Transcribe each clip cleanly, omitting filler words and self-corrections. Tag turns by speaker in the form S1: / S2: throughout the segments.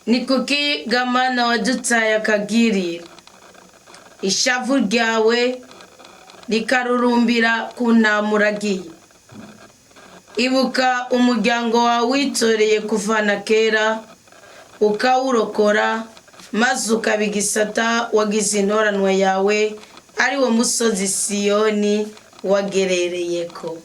S1: ni kuki gamana wadutaye akagirira ishavu ryawe rikarurumbira kunamuragiye. Ibuka umuryango wawe witoreye kuvana kera ukawurokora maze ukabigisata wagize intoranwa yawe ari wo musozi Siyoni wagerereyeko.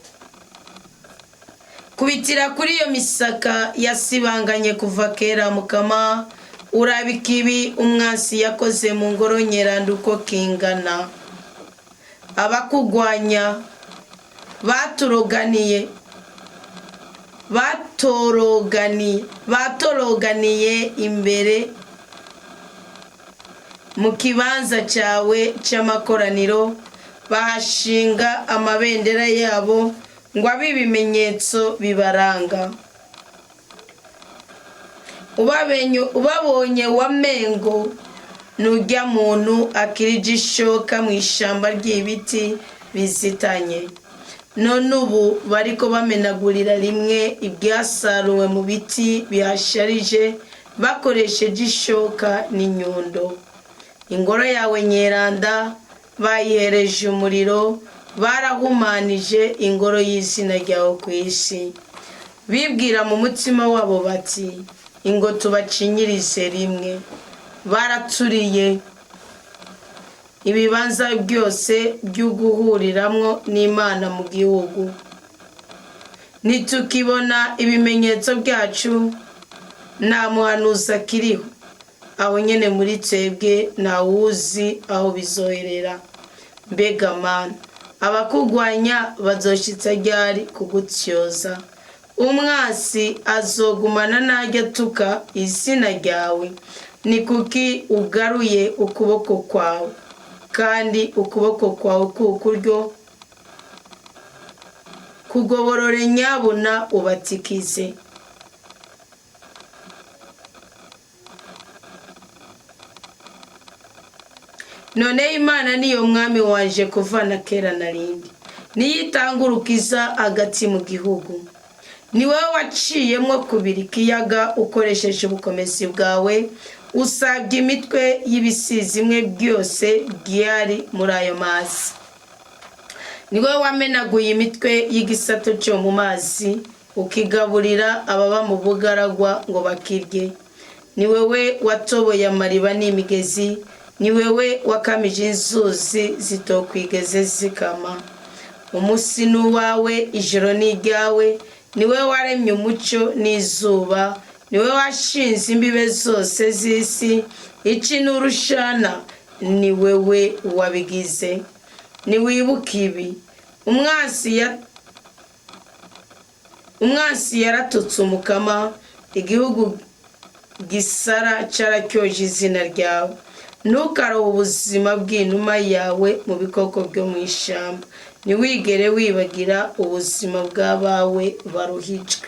S1: Kubitira kuri iyo misaka yasibanganye kuva kera Mukama, urabikibi umwansi yakoze mu ngoro nyeranda uko kingana. Abakugwanya batoroganiye imbere mu kibanza cyawe cy'amakoraniro, bahashinga amabendera yabo ngo abe ibimenyetso bibaranga. Ubabonye wamengo nujya muntu akirije ishoka mu ishamba ry'ibiti bizitanye. None ubu bariko bamenagurira rimwe ibyasaruwe mu biti bihasharije bakoresheje ishoka n'inyundo. Ingoro yawe nyeranda bayihereje umuriro, barahumanije ingoro y'izina ryawe ku isi. Bibwira mu mutima wabo bati ingo tubacinyirize rimwe. Baraturiye ibibanza byose by'uguhuriramwo n'Imana mu gihugu. Nitukibona ibimenyetso byacu nta muhanuzi akiriho, aho nyene muri twebwe ntawuzi aho bizoherera. Mbega Mana, abakugwanya bazoshitsa ryari kugutyoza? Umwasi azogumana najya tuka izina ryawe. Ni kuki ugaruye ukuboko kwawe, kandi ukuboko kwawe kukuryo kugoborore nyabuna ubatikize. None Imana niyo mwami wanje kuvana kera narindi, niyitangurukiza agati mu gihugu. Ni wowe waciyemwo kubira ikiyaga ukoresheje ubukomezi bwawe, usabye imitwe y'ibisizi imwe byose byari muri ayo mazi. Ni wowe wamenaguye imitwe y'igisato cyo mu mazi, ukigaburira ababa mu bugaragwa ngo bakirye. Ni wowe watoboye amariba n'imigezi, ni wewe wakamije inzuzi zitokwigeze zikama. Umusi n'uwawe, ijoro ni iryawe. Ni wewe waremye umucyo n'izuba, ni wewe washinze imbibe zose z'isi. Ici n'urushana ni wewe wabigize. Ni wibuka ibi. Umwansi yaratutse Umukama, igihugu gisara caracyoje izina ryawe. Ntukarobe ubuzima bw'inuma yawe mu bikoko byo mu ishamba. Ntiwigere wibagira ubuzima bw'abawe baruhijwe.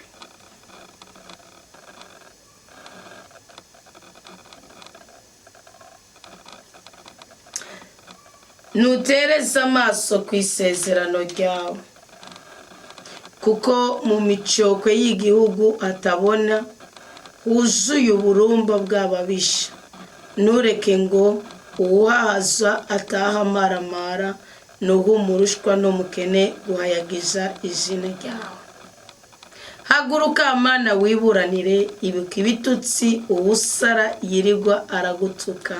S1: Nutereze amaso ku isezerano ryawe, kuko mu micokwe y'igihugu atabona huzuye uburumba bw'ababisha. Ntureke ngo uwuhahaza ataha maramara, nuhumurushwa n'umukene guhayagiza izina ryawe. Haguruka Mana wiburanire, ibuka ibitutsi uwusara yirirwa aragutuka.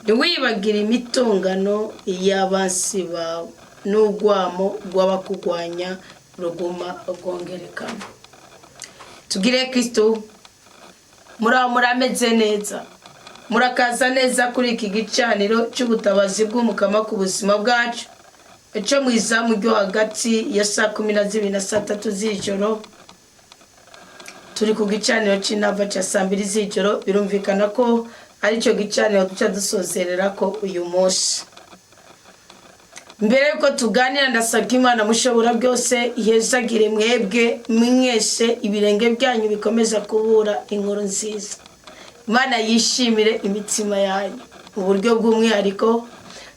S1: Ntiwibagira imitongano y'abansi bawe, n'urwamo rw'abakugwanya ruguma rwongerekana. Tugire Kristo, murameze neza, murakaza neza kuri iki gicaniro cy'ubutabazi bw'Umukama ku buzima bwacu, cyo mu izamu ryo hagati ya saa 12 na saa 3 z'ijoro. Turi ku gicaniro cy'inava cya saa 2 z'ijoro. Birumvikana ko ari cyo gicaniro duca dusozerera ko uyu munsi. Mbere yuko tuganira, ndasabye Imana mushobora byose ihezagire mwebwe mwese ibirenge byanyu bikomeza kubura inkuru nziza. Imana yishimire imitima yanyu mu buryo bw'umwihariko.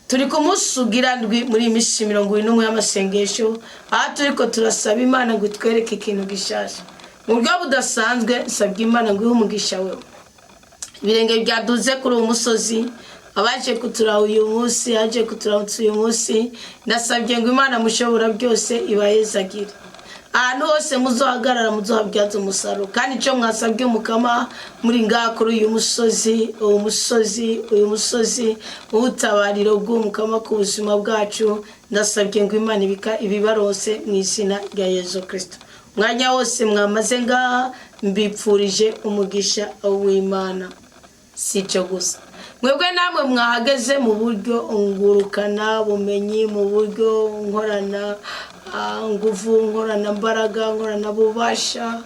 S1: Turi ku munsi ugira ndwi muri imisi 21 y'amasengesho, aha turiko turasaba Imana ngo itwereke ikintu gishasha mu buryo budasanzwe. Nsabye Imana ngo ihe umugisha wewe. ibirenge byaduze kuri uwo musozi, abaje kutura uyu munsi, aje kutura uyu munsi, ndasabye ngo Imana mushobora byose ibayezagire. Ahantu hose muzohagarara muzohabyaza umusaruro, kandi icyo mwasabye Mukama muri ngaha kuri uyu musozi ubutabariro bw'Umukama ku buzima bwacu, ndasabye ngo Imana ibibarose mu izina rya Yesu Kristo. Mwanya wose mwamaze ngaha mbipfurije umugisha w'Imana. Si cyo gusa, mwebwe namwe mwahageze mu buryo ngurukana bumenyi, mu buryo nkorana nguvu, nkorana mbaraga, nkorana bubasha,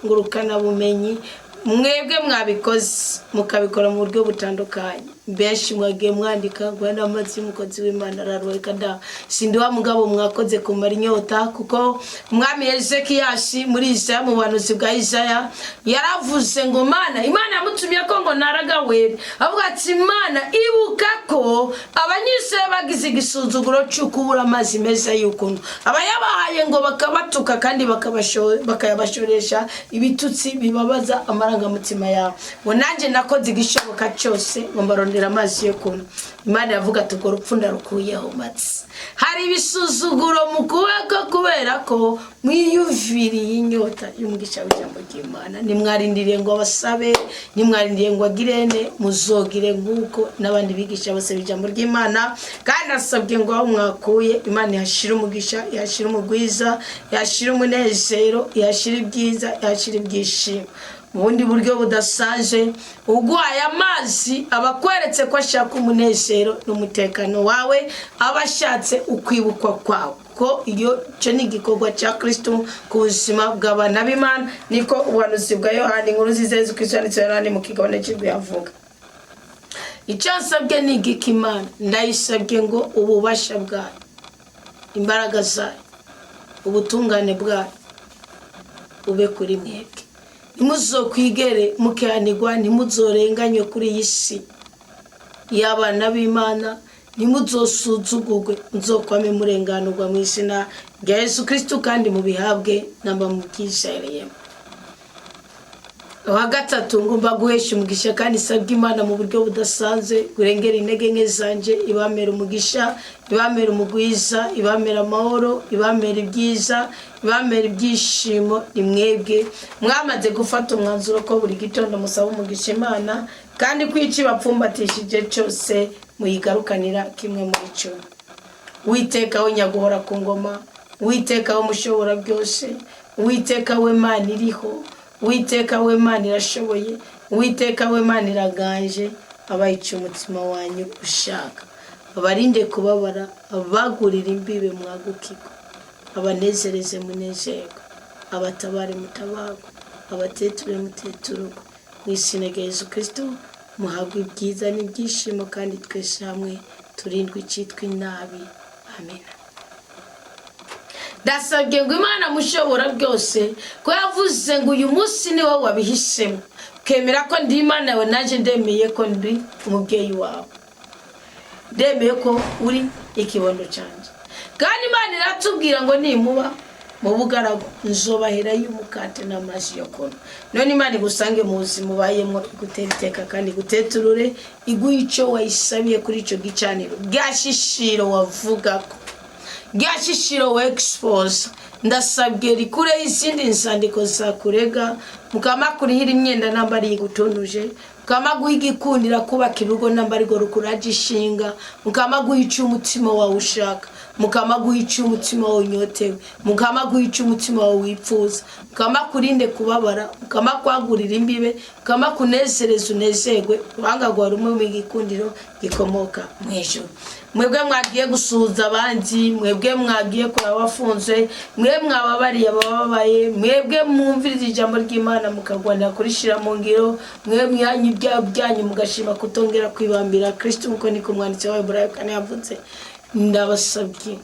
S1: ngurukana bumenyi, mwebwe mwabikoze mukabikora mu buryo butandukanye. Benshi mwagiye mwandika ngo n'amazi y'umukozi w'Imana araruheka da. Sindi wa mugabo mwakoze kumara inyota, kuko umwami Hezekiyashi muri Isaya, mu buhanuzi bwa Isaya yaravuze ngo Imana yamutumye ko ngo naragawere, avuga ati Imana ibuka ko abanyisraeli bagize igisuzuguro cy'ukubura amazi meza y'ukuntu abayabahaye ngo bakabatuka kandi bakayabashoresha ibitutsi bibabaza amarangamutima yawe. Ngo nanjye nakoze igishoboka cyose ngo mbarondera amazi yo kunywa. Imana yavuga ati urwo rupfu ndarukuyeho matsi. Hari ibisuzuguro mu kuboko kubera ko mwiyumviriye inyota y'umugisha w'ijambo ry'Imana. Nimwarindiriye ngo basabe, nimwarindiriye ngo agirene, muzogire nk'uko n'abandi bigisha bose b'ijambo ry'Imana. Kandi asabye ngo aho mwakuye Imana yashira umugisha, yashira umugwiza, yashira umunezero, yashira ibyiza, yashira ibyishimo. Mu bundi buryo budasaje, ugwaye amazi abakweretse ko ashaka umunezero n'umutekano wawe, abashatse ukwibukwa kwawe, ko iyo cyo ni igikorwa cya Kristo ku buzima bw'abana b'Imana. Niko ubuhanuzi bwa Yohana inkuru nziza Yesu Kristo yanditse Yohana mu kigabane cy'indwi yavuga. Icyo nsabye ni igiki Imana? Ndayisabye ngo ububasha bwayo, imbaraga zayo, ubutungane bwayo ube kuri mwebwe. Nimuzokwigere mukihanirwa, nimuzorenganywe kuri iyi si y'abana b'Imana, nimuzosuzugurwe, muzokwame murenganurwa mu izina rya Yesu Kristo, kandi mubihabwe namba mu byizereyemo. Wa gatatu, ngomba guhesha umugisha kandi sabye Imana mu buryo budasanzwe, kurengera intege nke zanje, ibamera umugisha, ibamera umugwiza, ibamera amahoro, ibamera ibyiza, ibamera ibyishimo. Ni mwebwe mwamaze gufata umwanzuro ko buri gitondo musaba umugisha Imana, kandi kwici bapfumbatishije cyose muyigarukanira kimwe muri cyo. Uwiteka we nyaguhora ku ngoma, Uwiteka we mushobora byose, Uwiteka we Mana iriho, Uwiteka we Mana irashoboye, Uwiteka we Mana iraganje, abayica umutima wanyu ushaka. Abarinde kubabara, abagurira imbibe mwagukirwa, abanezereze munezerwa, abatabare mutabarwa, abateture muteturwa. Mu izina rya Yesu Kristo muhabwe ibyiza n'ibyishimo, kandi twese hamwe turindwe icyitwa inabi. Amen. Ndasabye ngo Imana mushobora byose ko yavuze ngo uyu munsi ni wowe wabihisemo, kemera ko ndi Imana yawe, naje ndemeye ko ndi umubyeyi wawe, ndemeye ko uri ikibondo cyanjye. Kandi Imana iratubwira ngo nimuba mu bugaragu nzobahera y'umukate n'amazi yo kunywa. None Imana igusange mu buzima ubayemo, igutera iteka kandi iguteturure, iguhe icyo wayisabiye kuri icyo gicaniro. Ryashishiro wavuga ko, ryashishiro we expose, ndasabye rikure izindi nzandiko zakurega, Mukama kurihira imyenda nambari yigutonuje, Mukama guhigikundira kubaka ibigo nambari go rukuraje ishinga, Mukama guhica umutima wawe ushaka, Mukama guhica umutima wawe unyotewe, Mukama guhica umutima wawe wipfuza, Mukama kurinde kubabara, Mukama kwagurira imbibe, Mukama kunezereza unezerwe, uranga gwa rumwe mu gikundiro gikomoka mu ijuru. Mwebwe mwagiye gusuhuza abandi, mwebwe mwagiye kuraba abafunzwe, mwe mwababariye abababaye, mwebwe mwumviriza ijambo ry'Imana mukagwanira kurishira mu ngiro, mwe mwanyu ibyaha byanyu mugashima kutongera kwibambira Kristo, uko niko umwanditsi wa Ibrahim kane yavuze. Ndabasabye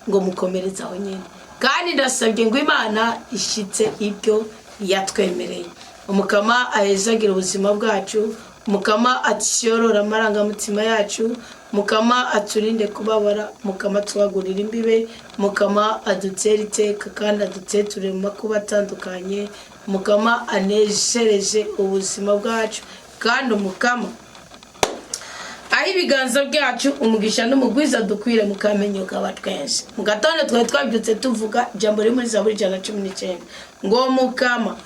S1: ngo mukomereze aho nyene, kandi ndasabye ngo Imana ishitse ibyo yatwemereye. Umukama ahezagira ubuzima bwacu, Mukama atsyorora amarangamutima yacu, Mukama aturinde kubabara, Mukama tuwagurira imbibe, Mukama adutere iteka kandi aduteture mu makuba atandukanye. umukama aneshereje ubuzima bwacu kandi umukama aho ibiganza byacu umugisha n'umugwiza dukwire mukamenyo kaba twese mu gatondo twari twabyutse tuvuga jambo riri muri Zaburi 119 ngo mukama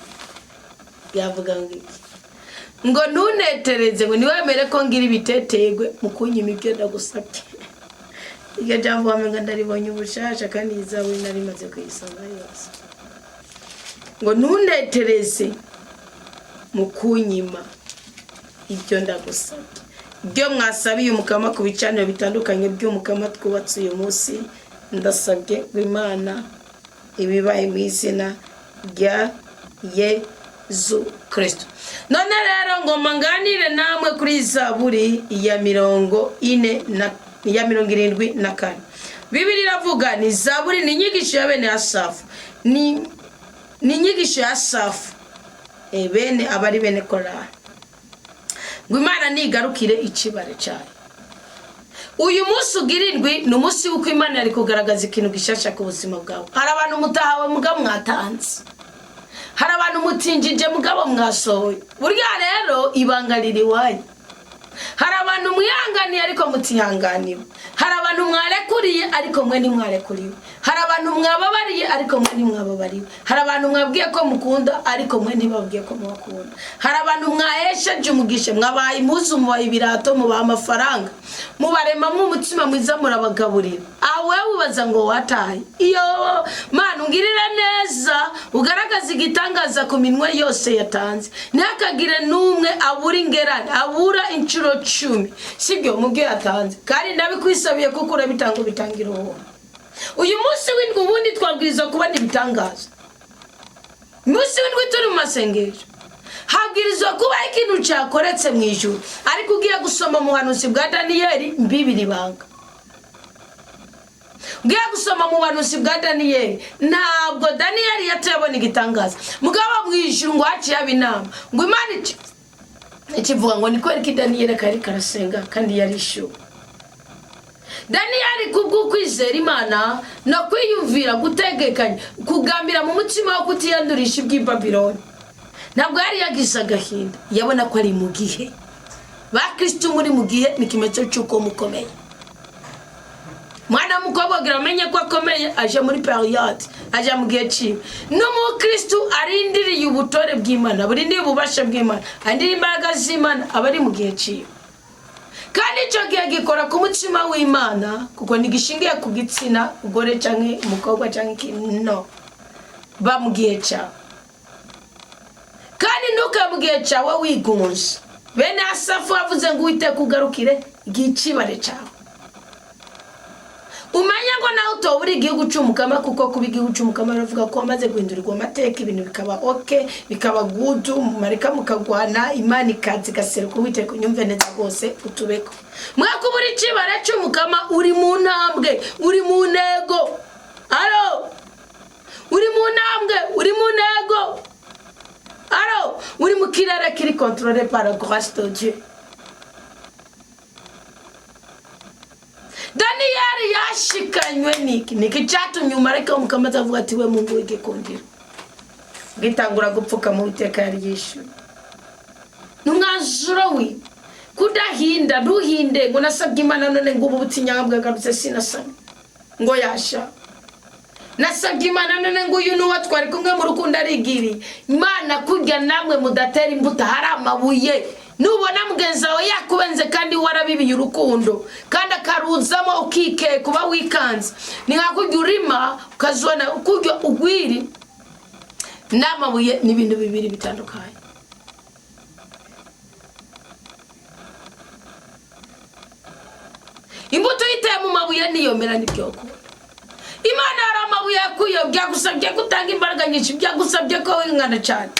S1: yavuga ngo ntunetereze ngo niwemere ko ngira ibitetegwe mu kunyima ibyo ndagusabye iryo jambo wamenga ndaribonye ubushasha kandi Zaburi nari maze kuyisoma yose ngo ntunetereze mu kunyima ibyo ndagusabye byo mwasabiye umukama ku bicaniro bitandukanye by'umukama twubatse uyu munsi ndasabye Imana ibibaye mu izina rya Yesu Kristo. None rero ngo manganire namwe kuri Zaburi ya 74. Bibiri iravuga ni Zaburi ni nyigisho ya bene Asafu. Ni nyigisho ya Asafu. Bene abari bene Korali. Ngo Imana nigarukire ikibare cyayo. Uyu munsi ugirindwi ni umunsi w'uko Imana yari kugaragaza ikintu gishasha ku buzima bwawe. Hari abantu mutahawe mugabo mwatanze. Hari abantu mutinjije mugabo mwasohoye. Burya rero ibanga ririwaye. Hari abantu mwihanganiye ariko mutihanganiwe. Hari abantu mwarekuriye ariko mwe ntimwarekuriwe. Hari abantu mwababariye ariko mwe ntimwababariwe. Hari abantu mwabwiye ko mukunda ariko mwe ntibabwiye ko mubakunda. Hari abantu mwahesheje umugisha mwabaye impuzu mubaye ibirato mubaye amafaranga mubarema mu mutima mwiza murabagaburira. Awe ubaza ngo wataye. Iyo Mana ungirira neza ugaragaza igitangaza ku minwe yose yatanze. Ntihakagire n'umwe abura ingerane abura inshuro 10. Sibyo mubyo yatanze. Kandi ndabikwisabiye kuko urabitanga bitangira uwo. Uyu munsi w'indwi ubundi twabwiriza kuba nibitangaza. Munsi w'indwi turi mu masengesho. Habwirizwa kuba ikintu cyakoretse mu ijuru. Ariko ugiye gusoma mu buhanuzi bwa Daniyeli mbibiri banga. Ugiye gusoma mu buhanuzi bwa Daniyeli ntabwo Daniyeli yatebona igitangaza. Mugabo mu ijuru ngo haciye abinama. Ngo Imana ikivuga ngo niko iki Daniyeli kari karasenga kandi yarishyuwe. Daniyeli kubwo kwizera Imana no kwiyumvira gutegekanya kugambira mu mutima wo kutiyandurisha iby'Babiloni. Ntabwo yari yagize agahinda yabona ko ari mu gihe ba Kristo muri mu gihe ni kimenyetso cy'uko mukomeye. Mwana mukobwa amenye ko akomeye aje muri period aje mu gihe cyiwe. No mu Kristo arindiriye ubutore bw'Imana burindi ububasha bw'Imana andiri imbaraga z'Imana abari mu gihe cyiwe. Kandi icyo gihe gikora ku mutima w'Imana kuko nigishingiye ku gitsina ugore canke umukobwa canke ikintu ba mu gihe cyawe. Kandi nuka mu gihe cyawe wigunze. Bene Asafu avuze ngo Uwiteka ugarukire igicibare cyawe. Umanya ngo nawe utobura igihugu cy'umukama kuko kuba igihugu cy'umukama baravuga ko amaze guhindurirwa amateka ibintu bikaba okay bikaba good marika mukagwana Imana ikazi gaseruka Uwiteka unyumve neza rwose utubeko. Mwakubura ikibare cy'umukama uri mu ntambwe uri mu ntego. Aro uri mu ntambwe uri mu ntego. Aro uri mu kirere kiri contrôlé par la grâce de Dieu. Daniyeli yashikanywe niki cyatumye umareka umukamaza avuga ati we Mungu w'igikundiro gitangura gupfuka mu Uwiteka yari yishyuye. Numwanzuro wi kudahinda duhinde ngo nasabye Imana none ngo ubutinya bwagarutse sinasaba ngo yasha nasabye Imana none ngo uyu nuwa twari kumwe mu rukundo arigiri Imana kujya namwe mudatera imbuto hari amabuye. Nubona mugenza wawe yakubenze kandi warabibiye urukundo kandi akaruzamo ukike kuba wikanze ni nkakujya urima ukazona kujya ugwiri n'amabuye n'ibintu bibiri bitandukanye. Imbuto iteye mu mabuye niyomera n'ibyoko. Imana hari amabuye yakuye byagusabye gutanga imbaraga nyinshi byagusabye ko wingana cyane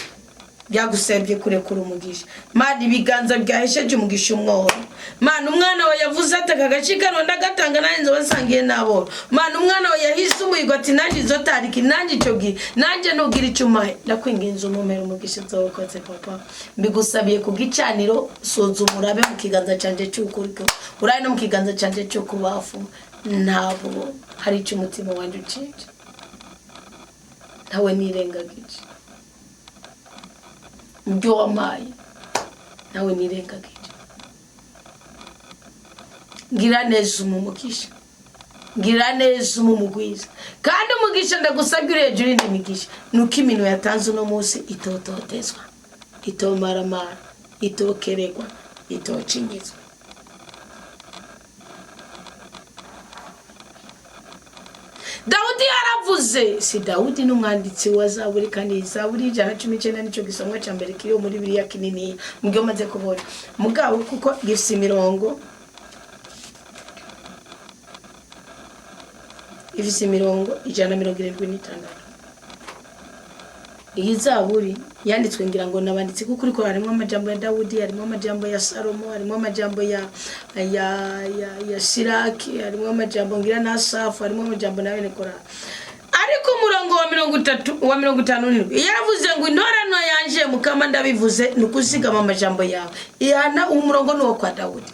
S1: byagusabye kurekura umugisha. Mana ibiganza byahesheje umugisha umwohoro. Mana umwana we yavuze ataka gacikano ndagatanga nanjye basangiye nabo. Mana umwana we yahise umuyigo ati nanjye izotariki nanjye icyo gihe nanjye nugira icumaye ndakwinginze umumera umugisha uzokoze papa. Mbigusabiye ku gicaniro soza umurabe mu kiganza canje cy'ukuriko uraye no mu kiganza canje cyo kubafu ntabwo hari icyo umutima wanjye ucinje ntawe nirengagije. ibyo wamaye nawe nirengagije. Ngira neza umumugisha, ngira neza umumugwiza, kandi umugisha ndagusabye hejuru y'indi migisha nuko imino yatanze uno munsi itototezwa, itomaramara, itokeregwa, itocinyizwa. Dawudi yaravuze, si Dawudi n'umwanditsi wa Zaburi, kandi Zaburi 119 nico gisomwa cya mbere kiri muri Bibiliya kinini mubyo maze kubona mugabo kuko gifise imirongo ifise imirongo 176. Iyi Zaburi yanditswe ngira ngo nabanditse kuko uriko harimo amajambo ya Dawudi, harimo amajambo ya Salomo, harimo amajambo ya Siraki, harimo amajambo ngira na Asafu, harimo amajambo na bene Kora. Ariko umurongo wa 57 yaravuze ngo intorano yanje mukama ndabivuze nukusigama amajambo yawe. Iyana umurongo nuwo kwa Dawudi.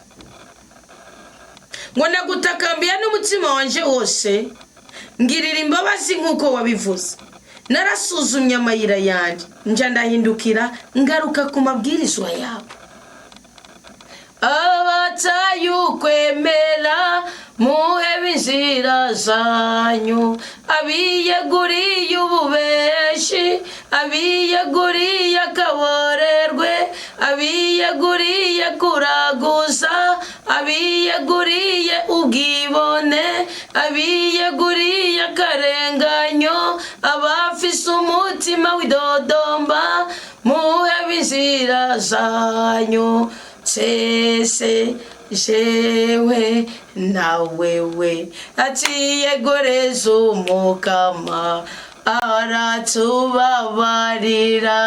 S1: Ngo nagutakambira n'umutima wanje wose, ngirira imbabazi nkuko wabivuze. Narasuzumye amayira yanje, nja ndahindukira ngaruka ku mabwirizwa yawe. Abatayukwemera muhebe inzira zanyu, abiyeguriye ububeshi, abiyeguriye akaborerwe, abiyeguriye kuraguza, abiyeguriye ubwibone, abiyeguriye akarenganyo, abafise umutima w'idodomba muhebe inzira zanyu. Sese jewe na wewe atiyegoreza umukama aratubabarira,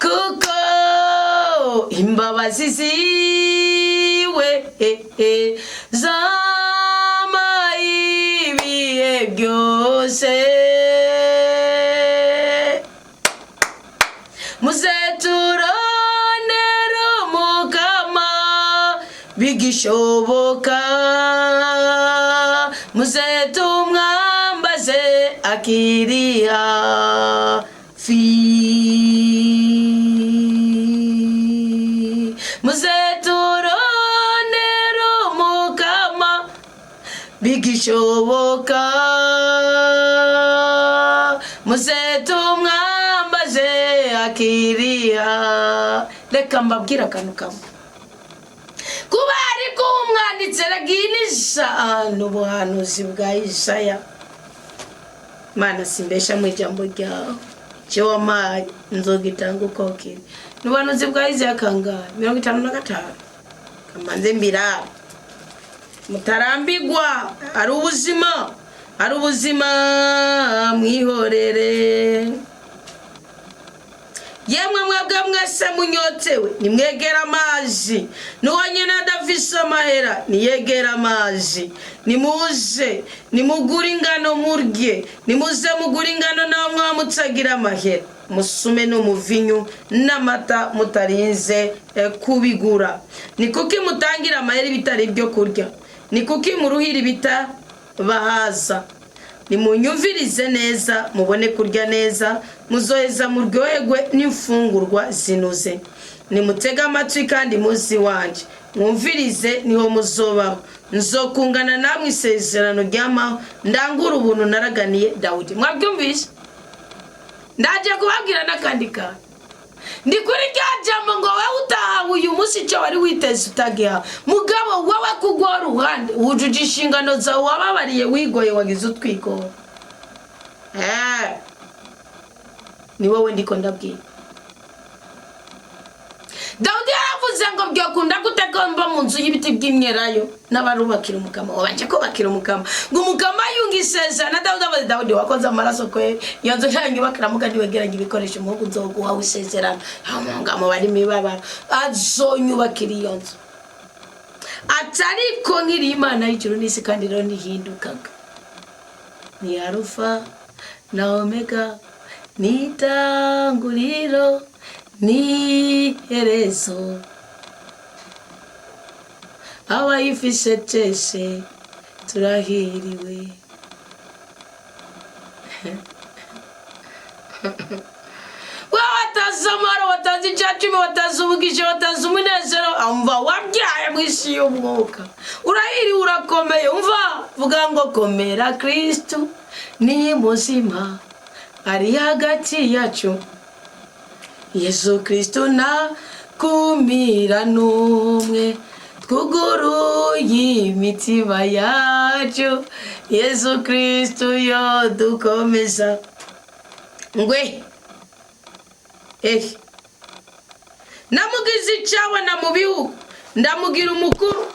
S1: kuko imbabazi ziwe zamaye ibihe byose. Muzeturonera umukama bigishoboka, muzetumwambaze akiri hafi, muzeturonera umukama bigishoboka, muzetumwambaze akiri hafi. Reka mbabwira akantu kamwe, kuba ariko umwanditsi araginisha n'ubuhanuzi bwa Isaya. Mana simbesha mu ijambo ryawe, cyo wamaye nzogitanga uko kiri. N'ubuhanuzi bwa Isaya kangahe? 55. Kamanze mbira mutarambigwa, ari ubuzima, ari ubuzima mwihorere. Yemwe mwebwe mwese munyotewe nimwegera amazi, nuwanyene adafise amahera niyegera amazi. Nimuze nimugura ingano murye, nimuze mugura ingano naho mwamutsagira amahera, musume no muvinyu n'amata mutarinze kubigura. Ni kuki mutangira amahera bitari byo kurya? Ni kuki muruhira bita bahaza? Nimunyumvirize neza mubone kurya neza, muzoheza muryoherwe n'imfungurwa zinuze. Nimutega amatwi kandi muzi wanje, mwumvirize niho muzobaho. Nzokungana namwe isezerano ry'amaho, ndangura ubuntu naraganiye Dawudi. Mwabyumvise? Ndaje kubabwira n'akandi kantu. Ndi kuri rya jambo ngo wewe utahawe uyu munsi cyo wari witeze utagiha, mugabo wowe kugwa ruhande wujuje inshingano zawe, wababariye wigoye wagize utwigora. Ni wowe ndiko ndabwira. Dawudi yaravuze ngo byakunda gutekomba mu nzu y'ibiti by'imyelayo n'abarubakira umukama. Wabanje kubakira umukama ngo umukama yungiseza na Dawudi wakoze amaraso kwe yanzo cyangi bakiramuka ndiwegeranye ibikoresho mu hugu nzoguha wisezerana umugamo bari mibabara azonyubakira iyo nzu. Atariko nkiri Imana y'ijuru n'isi kandi rero nihindukaga, ni Alpha na Omega, ni tanguriro ni herezo. Abayifise twese turahiriwe. Wataza watanze amahoro, watanze icyacumi, watanze umugisha, watanze umunezero. Umva wabyaye mu isi y'umwuka, urahiriwe urakomeye. Umva vuga ngo komera, Kristo ni muzima ari hagati yacu. Yesu Kristo na kumira numwe twuguruye imitima yacu. Yesu Kristo yo dukomeza. Ngwe namugize icyabona mu bihugu, ndamugira umukuru.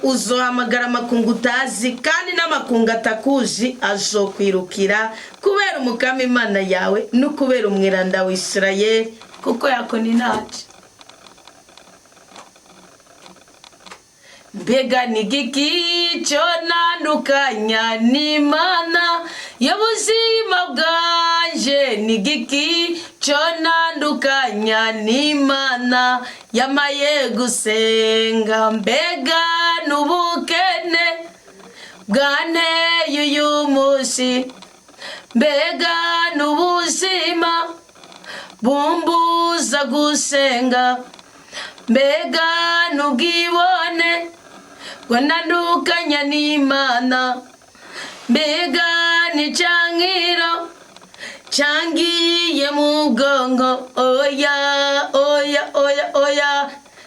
S1: Uzohamagara amakungu utazi, kandi n'amakungu atakuzi azokwirukira kubera umukama Imana yawe no kubera umwiranda w'Isirayeli, kuko yakoni naje. Mbega nigiki cyo nandukanya n'Imana y'ubuzima bwanje? Nigiki cyo nandukanya n'Imana yamaye gusenga? Mbega n'ubukene bwanteye uyu munsi? Mbega n'ubuzima bumbuza gusenga? Mbega n'ubwibone bwanandukanya n'Imana? Mbega n'icankiro cangiye mu bwongo? Oya oya oya oya,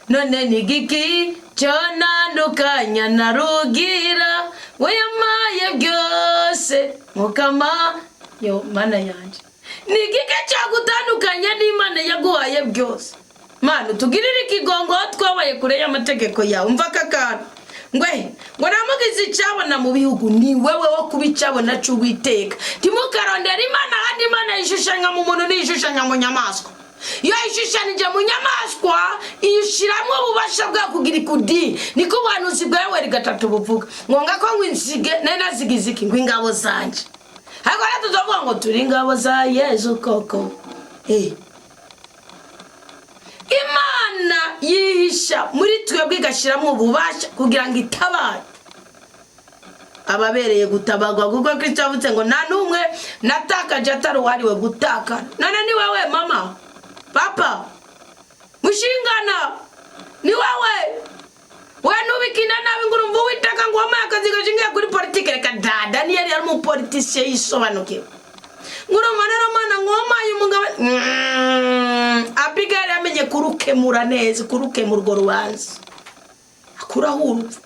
S1: none nigiki cyo nandukanya na Rugira we yamaye byose? Mukama yo Mana yanje, nigiki cyagutandukanya n'Imana yaguhaye byose? Mana tugirire ikigongo twabaye kure y'amategeko yawe. Umva kakana ngo namugize icyabona mu bihugu, ni wewe wo kubicabona cy'Uwiteka. Timukarondera Imana kandi Imana yishushanya mu muntu niyishushanya mu nyamaswa. Iyo yishushanije mu nyamaswa iyishiramwe ububasha bwa kugira ikudi. Niko ubuhanuzi bwawe gatatu buvuga ngo ngako ngwinzige nenazigiziki ngo ingabo zanje. Ariko rero tuzovuga ngo turi ingabo za Yesu koko. Imana yihisha muri twebwe igashiramo ububasha kugira ngo itabare ababereye gutabagwa, kuko Kristo yavuze ngo nta numwe natakaje atari wariwe gutakana. None ni wewe mama, papa, mushingana, ni wewe nubikina nabi ngo urumva Uwiteka ngo wamaye akazi gashingiye kuri politike. Reka da Daniel yari mu politician yisobanukiwe. Ngurumva rero Mana ngo wamaye umugabo Abigail yamenye kurukemura neza, kurukemura urwo rubanza akuraho urupfu.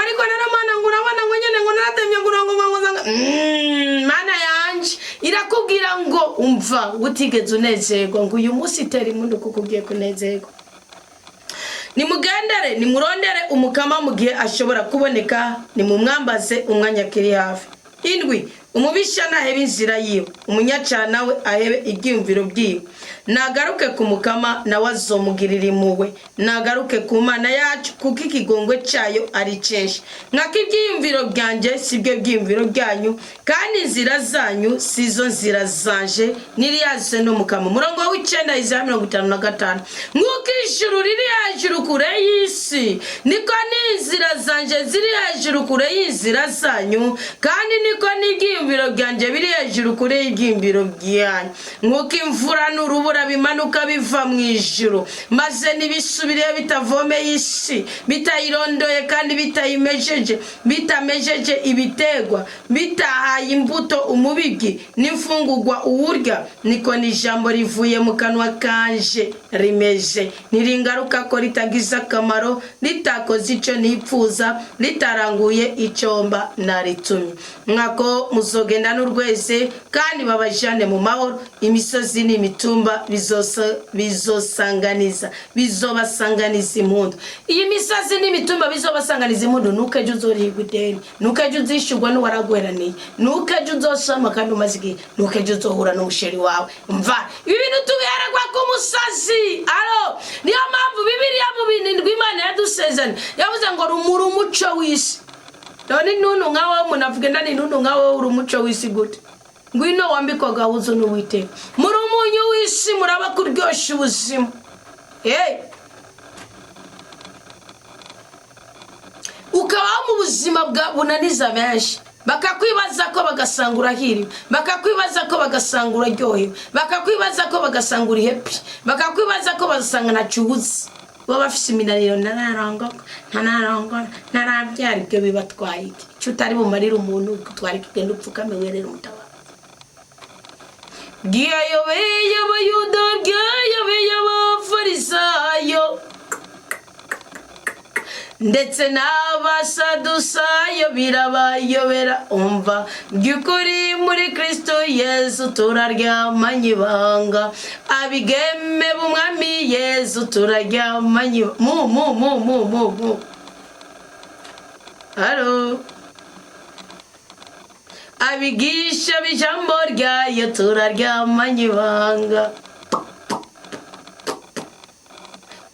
S1: Ariko rero Mana ngo urabona ngo nyene ngo naratemye ngo Mana yanje irakubwira ngo umva utigeze unezerwa, ngo uyu munsi teri mundu kukugiye kunezerwa. Nimugendere nimurondere umukama mu gihe ashobora kuboneka, nimumwambaze umwanya kiri hafi. Indwi umubisha nahebe inzira yiwe, umunyacana we ahebe ibyumviro byiwe. Nagaruke ku mukama nawe azomugirira impuhwe, nagaruke ku Mana yacu kuko ikigongwe cyayo ari cyinshi. Nkako ibyiyumviro byanjye sibyo byiyumviro byanyu, kandi inzira zanyu sizo nzira zanje, niriyaze no mukama. Murongo w'icenda Isaya 55. Nk'uko ijuru riri hejuru kure y'isi, niko n'inzira zanje ziri hejuru kure y'inzira zanyu, kandi niko n'ibyiyumviro byanjye biri hejuru kure y'ibyiyumviro byanyu. Nk'uko imvura n'urubura bimanuka biva mu ijuru, maze nibisubire bitavomeye isi, bitayirondoye kandi bitamejeje ibitegwa, bitahaye imbuto umubibyi n'imfungurwa uwurya, niko n'ijambo rivuye mu kanwa kanje rimeze. Niringaruka ko ritagize akamaro, ritakoze icyo nipfuza, ritaranguye icomba naritumye. Mwako muzogenda n'urweze kandi babajane mu mahoro, imisozi n'imitumba bizobasanganiza impundu. Iyi misozi n'imitumba bizobasanganiza impundu, nukeje uzorihigwa ideni, nukeje uzishurwa n'uwaragweraniye, nukeje uzosama kandi umazigiye, nukeje uzohura n'ubusheri wawe. Mva ibi bintu tubihererwa ku musazi. Niyo mpamvu Bibiliya mu bintu Imana yadusezeranya yavuze ngo rumuri umuco w'isi. None nunu nkawe munavuge ndani nunu nkawe uri umuco w'isi gute? Ngwino wambikwaga uzo n'Uwiteka, muri umunyu w'isi muraba kuryosha ubuzima. Ukabaho mu buzima bunaniza benshi, bakakwibaza ko bagasangura hiri, bakakwibaza ko bagasangura ryohe, bakakwibaza ko bagasangura happy, bakakwibaza ko basanga na cyubuzi baba bafise iminaniro narabyara ibyo bibatwaye iki cyo utari bumarira umuntu gutwara ikigenda upfukame werera umutaba bwiyayobeye abayuda bwiyayobeye abafarisayo ndetse n'abasadusayo birabayobera umva by'ukuri muri Kristo Yesu turaryamanye ibanga abigeme b'umwami Yesu turaryamanye mu halo abigisha b'ijambo ryayo turaryamanye ibanga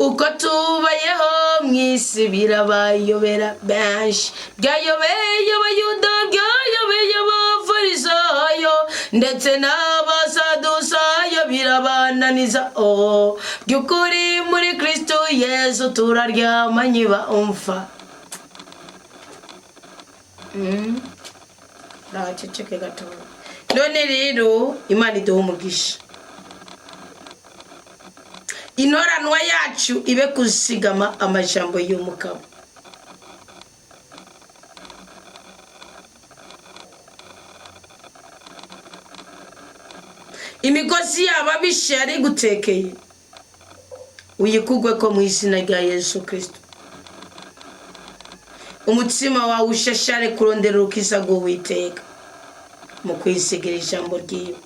S1: uko tubayeho mwisi birabayobera benshi byayobeye abayuda byayobeye abafarisayo ndetse n'abasadusayo birabananiza by'ukuri muri Kristo Yesu turaryamanye umfa ndaceceke gato none rero Imana iduha umugisha inoranwa yacu ibe kusigama amajambo y'umugabo imigozi y'ababisha yari gutekeye uyikugwe ko mu izina rya Yesu Kristo umutsima wawe ushashare kurondera urukiza rw'Uwiteka mu kwisigira ijambo ryiwe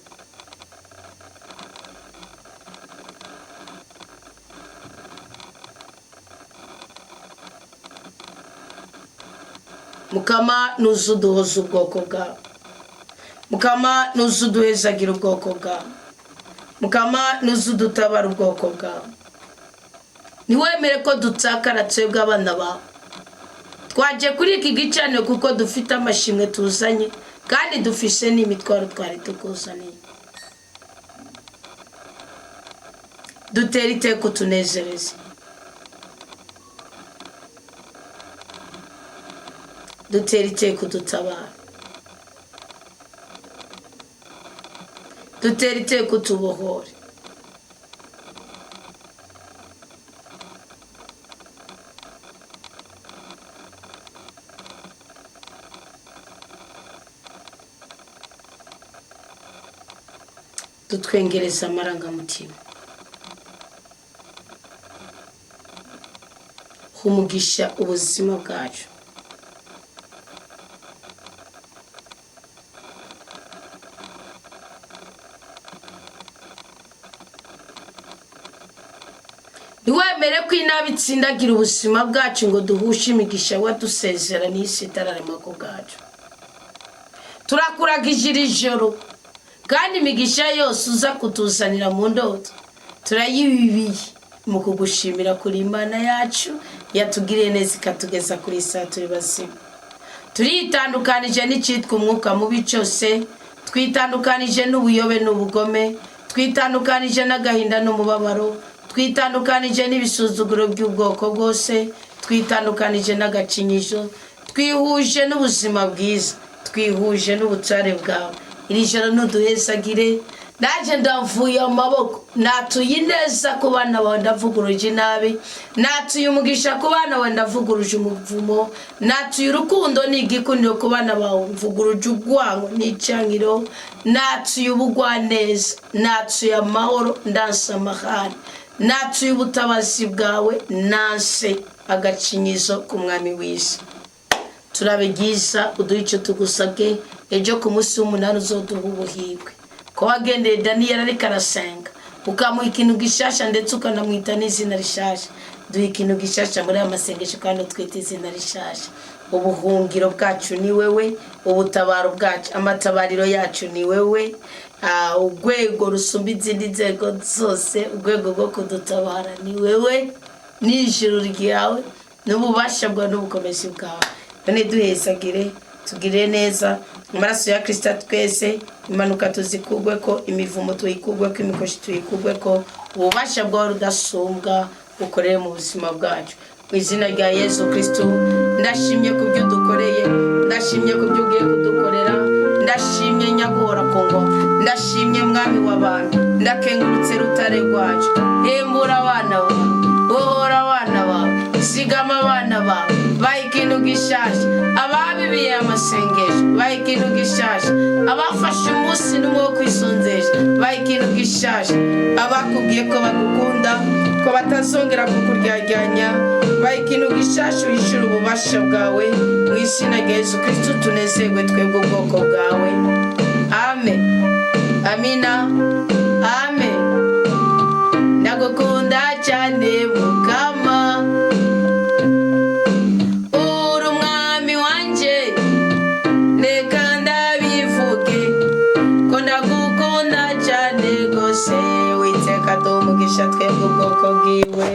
S1: Mukama nuzuduhoza ubwoko bwawe Mukama nuzuduhezagira ubwoko bwawe Mukama nuzudutabara ubwoko bwawe niwemere ko dutakara twebwe abana bawe twaje kuri iki gicaniro kuko dufite amashimwe tuzanye kandi dufise n'imitwaro twari tukuzaniye dutera iteko tunezereze dutera iteko dutabara dutera iteko tubohore dutwengereza amarangamutima humugisha ubuzima bwacu niwemere ko inabi itsindagira ubuzima bwacu ngo duhushe imigisha wadusezera n'isi itararema ko bwacu turakuragije iri joro kandi imigisha yose uza kutuzanira mu ndoto turayibibiye mu kugushimira kuri Imana yacu yatugiriye neza ikatugeza kuri saa turi bazima turitandukanije n'icitwa umwuka mubi cyose twitandukanije n'ubuyobe n'ubugome twitandukanije n'agahinda n'umubabaro twitandukanije n'ibisuzuguro by'ubwoko bwose twitandukanije n'agacinyizo twihuje n'ubuzima bwiza twihuje n'ubutware bwawe iri joro nuduhesagire naje ndavuye amaboko natuye ineza ku bana bawe ndavuguruje inabi natuye umugisha ku bana bawe ndavuguruje umuvumo natuye urukundo n'igikundiro ku bana bawe mvuguruje urwango n'icankiro natuye ubugwaneza natuye amahoro ndanse amahane natuye ubutabazi bwawe nanse agacinyizo ku mwami w'isi turabigiza uduhe icyo tugusabwe ejo ku munsi w'umunani uzoduha ubuhirwe ko wagendeye Daniyeli ariko arasenga ukamuha ikintu gishasha ndetse ukanamwita n'izina rishasha duha ikintu gishasha muri aya masengesho kandi utwite izina rishasha ubuhungiro bwacu ni wewe ubutabaro bwacu amatabariro yacu ni wewe urwego rusumba izindi nzego zose urwego rwo kudutabara ni wewe n'ijuru ryawe n'ububasha bwawe n'ubukomezi bwawe none duhesagire tugire neza amaraso ya Kristo twese imanuka tuzikugwe ko imivumo tuyikugwe ko imikoshi tuyikugwe ko ububasha bwawe rudasumbwa ukorere mu buzima bwacu mu izina rya Yesu Kristo ndashimye kubyo dukoreye ndashimye ku byo ugiye kudukorera, ndashimye nyaguhora ku ngoma, ndashimye mwami w'abantu, ndakengurutse rutare rwacu. Hembura abana bawe, bohora abana bawe, zigama abana bawe, baha ikintu gishasha, ababibiye amasengesho baha ikintu gishasha, abafashe umunsi n'umwe wo kwisonzesha baha ikintu gishasha, abakubwiye ko bagukunda ko batazongera kukuryaryanya baha ikintu gishasha, wishura ububasha bwawe mu izina rya Yesu Kristo. Tunezerwe twebwe ubwoko bwawe. Amen. Amina. Amen. Ndagukunda cyane Mukama, uri umwami wanje, reka ndabivuge ko ndagukunda cyane rwose. Uwiteka aduhe umugisha twebwe ubwoko bwiwe.